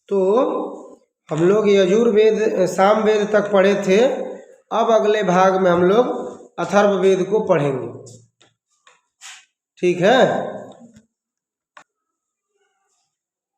तो हम लोग यजुर्वेद सामवेद तक पढ़े थे। अब अगले भाग में हम लोग अथर्ववेद को पढ़ेंगे, ठीक है।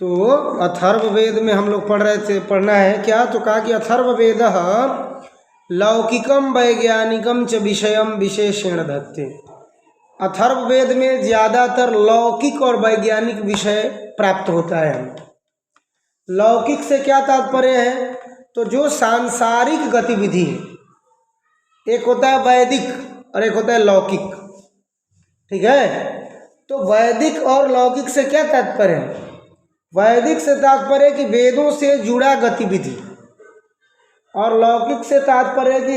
तो अथर्ववेद में हम लोग पढ़ना है क्या, तो कहा कि अथर्ववेद लौकिकम वैज्ञानिकम च विषयम विशेषण धत्ते। अथर्ववेद में ज़्यादातर लौकिक और वैज्ञानिक विषय प्राप्त होता है। लौकिक से क्या तात्पर्य है, तो जो सांसारिक गतिविधि है, एक होता है वैदिक और एक होता है लौकिक, ठीक है। तो वैदिक और लौकिक से क्या तात्पर्य है, वैदिक से तात्पर्य कि वेदों से जुड़ा गतिविधि, और लौकिक से तात्पर्य कि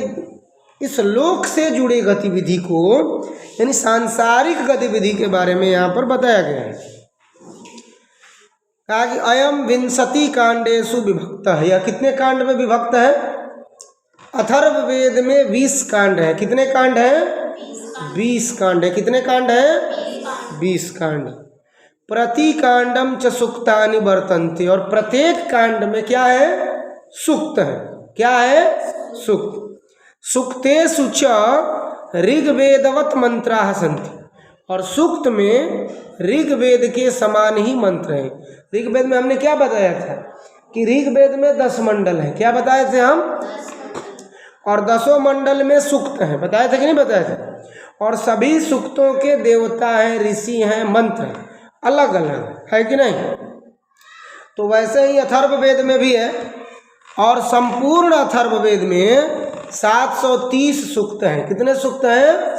इस लोक से जुड़ी गतिविधि को, यानी सांसारिक गतिविधि के बारे में यहाँ पर बताया गया है। कहा कि अयम विंशति कांडेषु विभक्त है, या कितने कांड में विभक्त है, अथर्ववेद में 20 कांड है। कितने कांड है, 20 कांड है। कितने कांड है, 20 कांड। प्रति कांडम च सूक्तानि वर्तन्ते, और प्रत्येक कांड में क्या है, सूक्त है। क्या है, सूक्त। सूक्तेषु च ऋग्वेदवत मंत्राः सन्ति, और सूक्त में ऋग्वेद के समान ही मंत्र हैं। ऋग्वेद में हमने क्या बताया था कि ऋग्वेद में 10 मंडल हैं। क्या बताए थे हम, और 10 मंडल में सूक्त हैं, बताए थे कि नहीं बताए थे। और सभी सूक्तों के देवता हैं, ऋषि हैं, मंत्र हैं, अलग अलग है कि नहीं। तो वैसे ही अथर्ववेद में भी है, और संपूर्ण अथर्ववेद में 730 सूक्त हैं। कितने सूक्त हैं,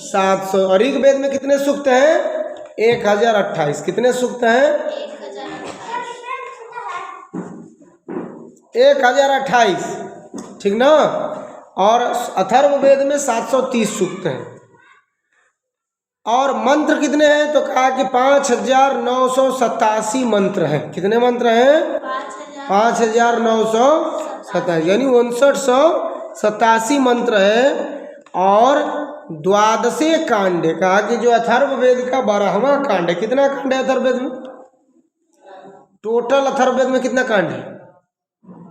700। और ऋग्वेद में कितने सूक्त हैं, 1028। कितने सूक्त हैं, 1028, ठीक ना। और अथर्ववेद में 730 सूक्त हैं। और मंत्र कितने हैं, तो कहा कि 5987 मंत्र हैं। कितने मंत्र हैं, 5987, यानी 5987 मंत्र है। और 12 कांड, कहा कि जो अथर्ववेद का 12वां कांड है। कितना कांड है अथर्ववेद में, टोटल अथर्ववेद में कितना कांड है,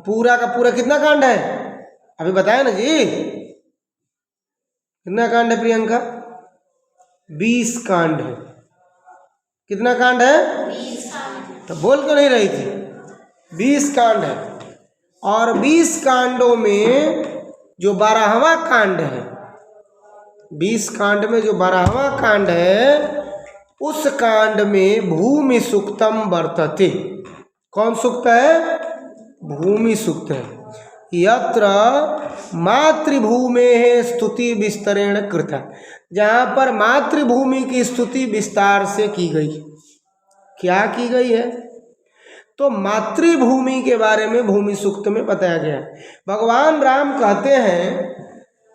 पूरा का पूरा कितना कांड है, अभी बताया ना जी। कितना कांड है प्रियंका, 20 कांड है। कितना कांड है, 20 कांड। तो बोल क्यों नहीं रही थी, 20 कांड है। और 20 कांडों में जो 12वां कांड है, 20 कांड में जो 12वां कांड है, उस कांड में भूमि सूक्तम वर्तते। कौन सूक्त है, भूमि सूक्त है। यत्र मातृभूमे स्तुति विस्तरेण कृता, जहाँ पर मातृभूमि की स्तुति विस्तार से की गई। क्या की गई है, तो मातृभूमि के बारे में भूमि सूक्त में बताया गया है। भगवान राम कहते हैं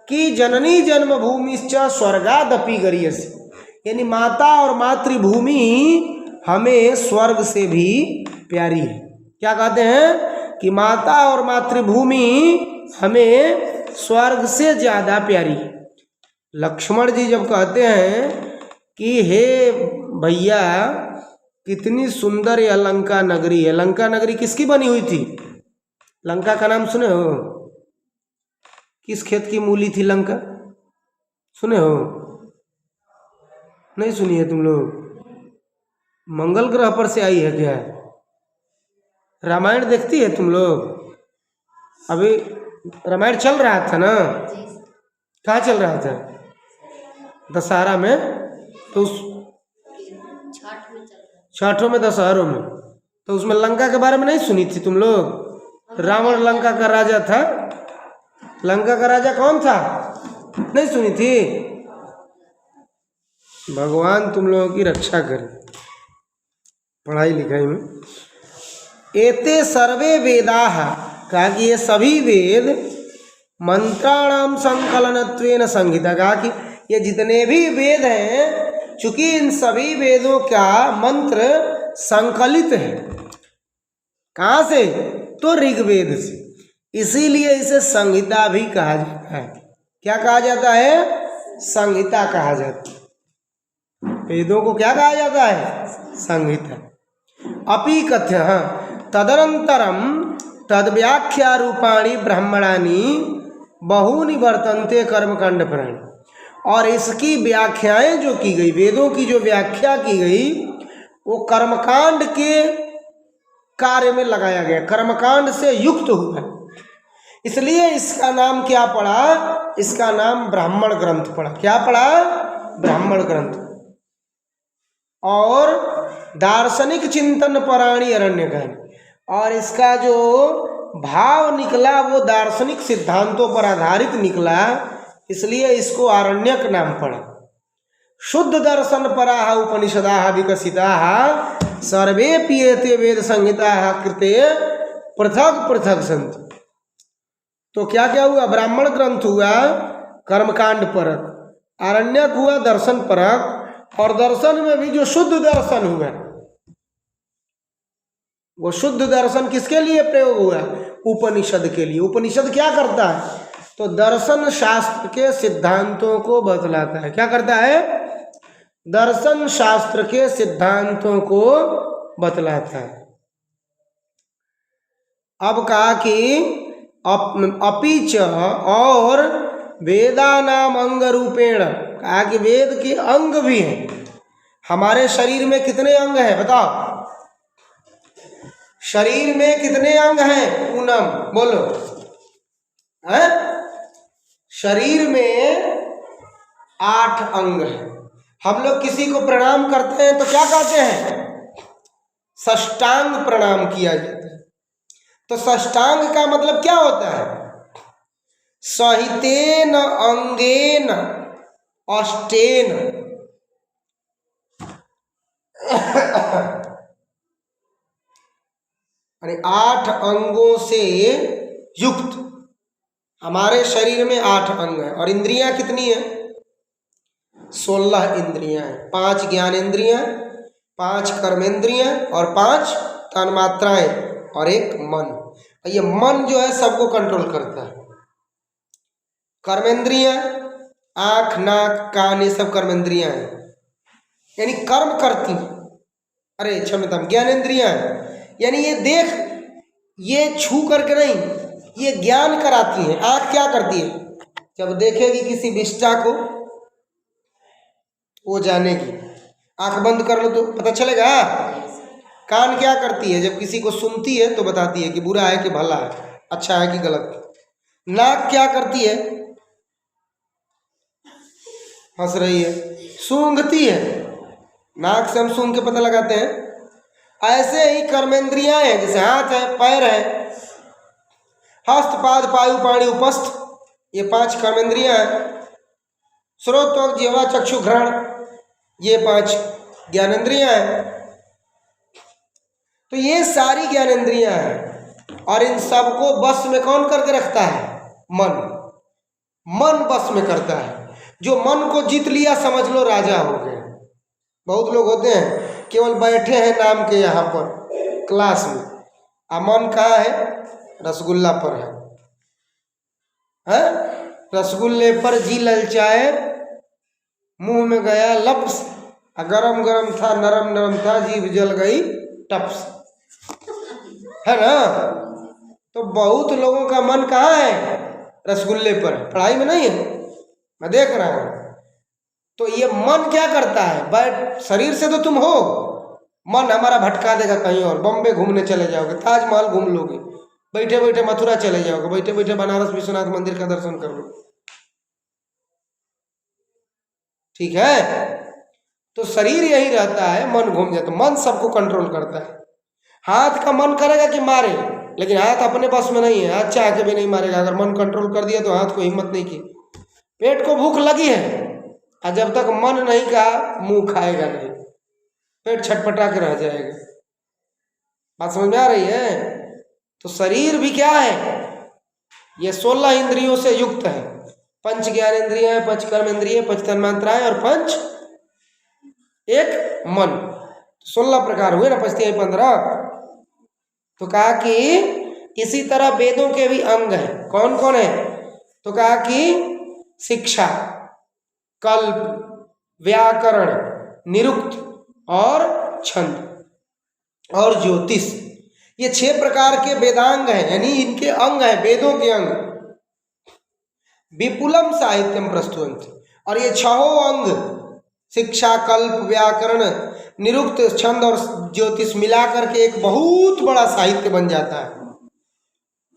कि जननी जन्मभूमिश्च स्वर्गादपि गरीयसी, यानी माता और मातृभूमि हमें स्वर्ग से भी प्यारी है। क्या कहते हैं कि माता और मातृभूमि हमें स्वर्ग से ज़्यादा प्यारी है। लक्ष्मण जी जब कहते हैं कि हे भैया कितनी सुंदर ये लंका नगरी है। लंका नगरी किसकी बनी हुई थी, लंका का नाम सुने हो, किस खेत की मूली थी लंका, सुने हो, नहीं सुनी है तुम लोग, मंगल ग्रह पर से आई है क्या, रामायण देखती है तुम लोग, अभी रामायण चल रहा था ना, कहाँ चल रहा था, दशहरा में, तो उस छठों में दशहरों में, तो उसमें लंका के बारे में नहीं सुनी थी तुम लोग। रावण लंका का राजा था, लंका का राजा कौन था, नहीं सुनी थी। भगवान तुम लोगों की रक्षा करे पढ़ाई लिखाई में। एते सर्वे वेदाः, कहा कि ये सभी वेद मंत्राणाम संकलनत्वेन संहिता, कहा कि ये जितने भी वेद हैं, चूंकि इन सभी वेदों का मंत्र संकलित है, कहाँ से, तो ऋग्वेद से, इसीलिए इसे संहिता भी कहा जाता है। क्या कहा जाता है, संहिता कहा जाता है। वेदों को क्या कहा जाता है, संहिता। अपि कथ्य, तदनंतरम तद्व्याख्या रूपाणी ब्राह्मणानि बहूनि वर्तन्ते कर्मकांड प्राणी। और इसकी व्याख्याएं जो की गई, वेदों की जो व्याख्या की गई, वो कर्मकांड के कार्य में लगाया गया, कर्मकांड से युक्त हुआ। इसलिए इसका नाम क्या पड़ा? इसका नाम ब्राह्मण ग्रंथ पड़ा। क्या पड़ा? ब्राह्मण ग्रंथ। और दार्शनिक चिंतन पराणी अरण्यकांड। और इसका जो भाव निकला वो दार्शनिक सिद्धांतों पर आधारित निकला, इसलिए इसको आरण्यक नाम पड़ा। शुद्ध दर्शन पराः उपनिषदाः विकसिताः सर्वेऽपि एते वेद संहिताः कृते पृथक पृथक सन्ति। तो क्या क्या हुआ? ब्राह्मण ग्रंथ हुआ कर्मकांड परक, आरण्यक हुआ दर्शन परक, और दर्शन में भी जो शुद्ध दर्शन हुआ, वो शुद्ध दर्शन किसके लिए प्रयोग हुआ? उपनिषद के लिए। उपनिषद क्या करता है? तो दर्शन शास्त्र के सिद्धांतों को बतलाता है। क्या करता है? दर्शन शास्त्र के सिद्धांतों को बतलाता है। अब कहा कि अपिच और वेदानाम अंग रूपेण, कहा कि वेद के अंग भी हैं। हमारे शरीर में कितने अंग हैं बताओ? शरीर में कितने अंग हैं पूनम? बोलो। हैं? शरीर में 8 अंग हैं। हम लोग किसी को प्रणाम करते हैं तो क्या कहते हैं? साष्टांग प्रणाम किया जाता है। तो साष्टांग का मतलब क्या होता है? सहितेन अंगेन अष्टेन, यानी 8 अंगों से युक्त। हमारे शरीर में 8 अंग हैं। और इंद्रियां कितनी हैं? 16 इंद्रियां हैं। 5 ज्ञानेंद्रियां, 5 कर्मेंद्रियां और 5 तन्मात्राएं और 1 मन। और ये मन जो है सबको कंट्रोल करता है। कर्मेंद्रियां, आँख, नाक, कान, ये सब कर्मेंद्रियां हैं, यानी कर्म करती। अरे क्षमता। ज्ञानेंद्रियां यानी ये देख, ये छू करके नहीं, ये ज्ञान कराती है। आँख क्या करती है? जब देखेगी किसी विष्टा को वो जानेगी। आँख बंद कर लो तो पता चलेगा। कान क्या करती है? जब किसी को सुनती है तो बताती है कि बुरा है कि भला है, अच्छा है कि गलत। नाक क्या करती है? हंस रही है, सूंघती है। नाक से हम सूंघ के पता लगाते हैं। ऐसे ही कर्मेंद्रियां हैं, जैसे हाथ है, पैर है, हस्त, पाद, पायु, पाणी, उपस्थ, ये 5 कर्मेंद्रियां हैं। श्रोत, त्वक, जिह्वा, चक्षु, घ्राण, ये 5 ज्ञानेंद्रियां हैं। तो ये सारी ज्ञानेंद्रियां हैं। और इन सबको बस में कौन करके रखता है? मन। मन बस में करता है। जो मन को जीत लिया समझ लो राजा हो गए। बहुत लोग होते हैं केवल बैठे हैं नाम के यहाँ पर क्लास में, आ मन कहाँ है? रसगुल्ला पर है? रसगुल्ले पर जी ललचाए, मुंह में गया लप्स, गरम गरम था, नरम नरम था, जीभ जल गई टप्स, है ना? तो बहुत लोगों का मन कहाँ है? रसगुल्ले पर। पढ़ाई में नहीं है, मैं देख रहा हूँ। तो ये मन क्या करता है? बैठ, शरीर से तो तुम हो, मन हमारा भटका देगा कहीं और। बॉम्बे घूमने चले जाओगे, ताजमहल घूम लोगे, बैठे बैठे मथुरा चले जाओगे, बैठे बैठे बनारस विश्वनाथ मंदिर का दर्शन कर लो। ठीक है? तो शरीर यही रहता है, मन घूम जाता है। मन सबको कंट्रोल करता है। हाथ का मन करेगा कि मारे, लेकिन हाथ अपने बस में नहीं है। हाथ चाह के भी नहीं मारेगा। अगर मन कंट्रोल कर दिया तो हाथ को हिम्मत नहीं की। पेट को भूख लगी है, और जब तक मन नहीं कहा मुंह खाएगा नहीं, पेट छटपटा के रह जाएगा। बात समझ में आ रही है? तो शरीर भी क्या है? ये 16 इंद्रियों से युक्त है। 5 ज्ञानेंद्रियां, 5 कर्मेंद्रिय, 5 तन्मात्राएं और 5 एक मन। 16 प्रकार हुए ना, 5 3 15। तो कहा कि इसी तरह वेदों के भी अंग हैं। कौन कौन है? तो कहा कि शिक्षा, कल्प, व्याकरण, निरुक्त और छंद और ज्योतिष, ये 6 प्रकार के वेदांग हैं, यानी इनके अंग हैं, वेदों के अंग। विपुलम साहित्यम प्रस्तुवन्ति, और ये 6 अंग शिक्षा, कल्प, व्याकरण, निरुक्त, छंद और ज्योतिष मिलाकर के एक बहुत बड़ा साहित्य बन जाता है।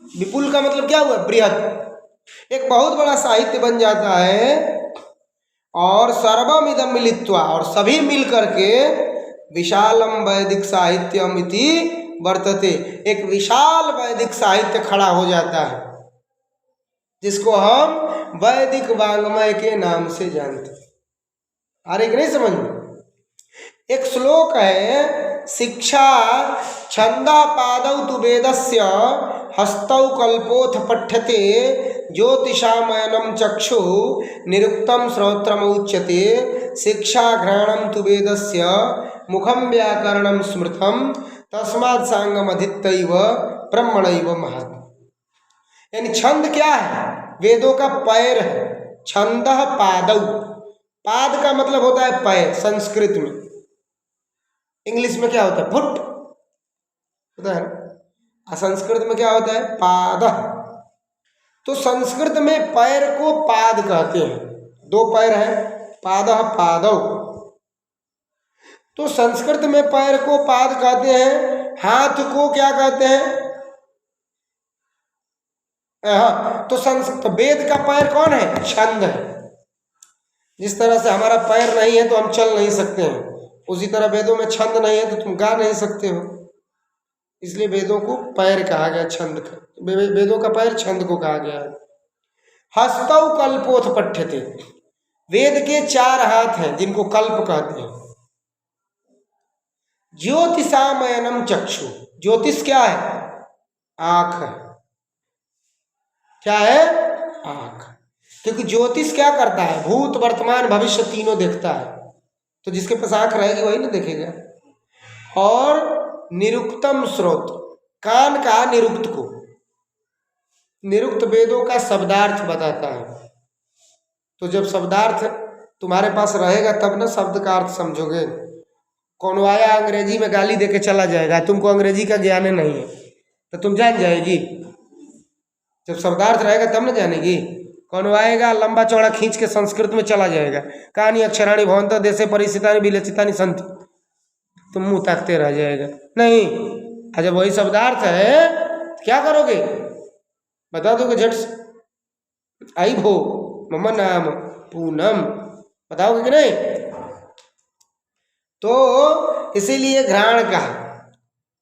विपुल का मतलब क्या हुआ? बृहत। एक बहुत बड़ा साहित्य बन जाता है। और सर्वमिदं मिलित्वा, और सभी मिलकर के विशालम वैदिक साहित्यम इति वर्तते, एक विशाल वैदिक साहित्य खड़ा हो जाता है, जिसको हम वैदिक वाङ्मय के नाम से जानते हैं। आ रही कि नहीं समझ में? एक श्लोक है, शिक्षा छंदा पादौ तु वेदस्य हस्तौ कल्पोथ पठ्यते ज्योतिषामयनं चक्षु निरुक्तं श्रोत्रम उच्यते शिक्षा घ्राणं तु वेदस्य मुखं व्याकरणं स्मृतं तस्मात् सांगम अधीत्यैव ब्रह्मणैव महत्। यानी छंद क्या है? वेदों का पैर है। छंदः पादौ, पाद का मतलब होता है पैर संस्कृत में। इंग्लिश में क्या होता है? फुट होता है ना, संस्कृत में क्या होता है? पाद। तो संस्कृत में पैर को पाद कहते हैं। 2 पैर है, पादः पादौ। तो संस्कृत में पैर को पाद कहते हैं। हाथ को क्या कहते हैं? हाँ, तो संस्कृत वेद का पैर कौन है? छंद है। जिस तरह से हमारा पैर नहीं है तो हम चल नहीं सकते हैं, उसी तरह वेदों में छंद नहीं है तो तुम गा नहीं सकते हो। इसलिए वेदों को पैर कहा गया, छंद का। वेदों का पैर छंद को कहा गया है। हस्तौ कल्पोथ पठ्यते, वेद के 4 हाथ हैं जिनको कल्प कहते हैं। ज्योतिषामयनम चक्षु, ज्योतिष क्या है? आँख है। क्या है? आँख। क्योंकि ज्योतिष क्या करता है? भूत, वर्तमान, भविष्य तीनों देखता है। तो जिसके पास आँख रहेगी वही ना देखेगा। और निरुक्तम स्रोत, कान का निरुक्त को। निरुक्त वेदों का शब्दार्थ बताता है। तो जब शब्दार्थ तुम्हारे पास रहेगा तब ना शब्द का अर्थ समझोगे। कौन आया अंग्रेजी में गाली देके चला जाएगा, तुमको अंग्रेजी का ज्ञान नहीं है तो तुम जान जाएगी। जब शब्दार्थ रहेगा तब ना जानेगी। कौन आएगा लंबा चौड़ा खींच के संस्कृत में चला जाएगा, कहानी अक्षराणी भवंत देशे परिचितानि विलचितानि सन्ति, तुम मुंह ताकते रह जाएगा। नहीं, जब वही शब्दार्थ है क्या करोगे? बता दोगे झट से, आई भो मम नाम पूनम, बताओगे कि नहीं? तो इसीलिए घ्राण कहा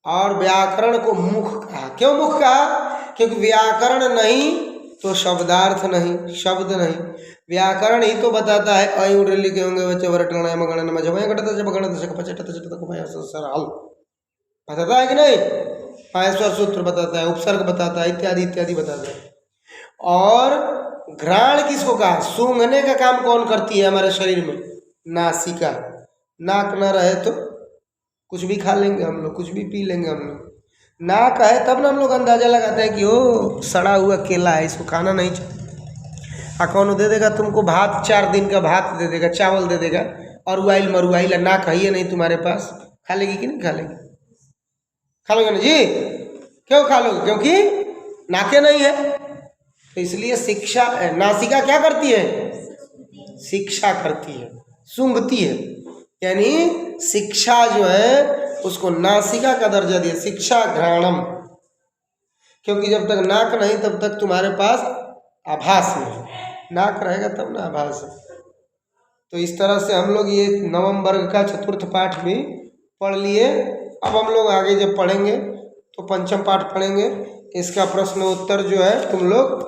और व्याकरण को मुख कहा। क्यों मुख कहा? क्योंकि व्याकरण नहीं तो शब्दार्थ नहीं, शब्द नहीं। व्याकरण ही तो बताता है अय उड़ लिखे होंगे बच्चे वरटण मगण नम जब घटत जब गणत जब पचटत जब को सरल बताता है कि नहीं? पायस्वर सूत्र बताता है, उपसर्ग बताता है, इत्यादि इत्यादि बताता है। और घ्राण किसको कहा? सूंघने का काम कौन करती है हमारे शरीर में? नासिका। नाक न रहे तो कुछ भी खा लेंगे हम लोग, कुछ भी पी लेंगे हम लोग। नाक है तब ना हम लोग अंदाजा लगाते हैं कि ओ सड़ा हुआ केला है, इसको खाना नहीं चाहिए। कौन दे देगा तुमको भात, 4 दिन का भात दे देगा, चावल दे देगा, और उबाइल मरुआइल, नाक है नहीं तुम्हारे पास, खा लेगी कि नहीं खा लेगी? खा लोगे ना जी? क्यों खा लोगे? क्योंकि नाके नहीं है। तो इसलिए शिक्षा, नासिका क्या करती है? शिक्षा करती है, सूंघती है। यानी शिक्षा जो है उसको नासिका का दर्जा दिया, शिक्षा घ्राणम। क्योंकि जब तक नाक नहीं तब तक तुम्हारे पास आभास नहीं, नाक रहेगा तब ना आभास है। तो इस तरह से हम लोग ये 9वें वर्ग का 4th पाठ भी पढ़ लिए। अब हम लोग आगे जब पढ़ेंगे तो 5म पाठ पढ़ेंगे। इसका प्रश्न उत्तर जो है तुम लोग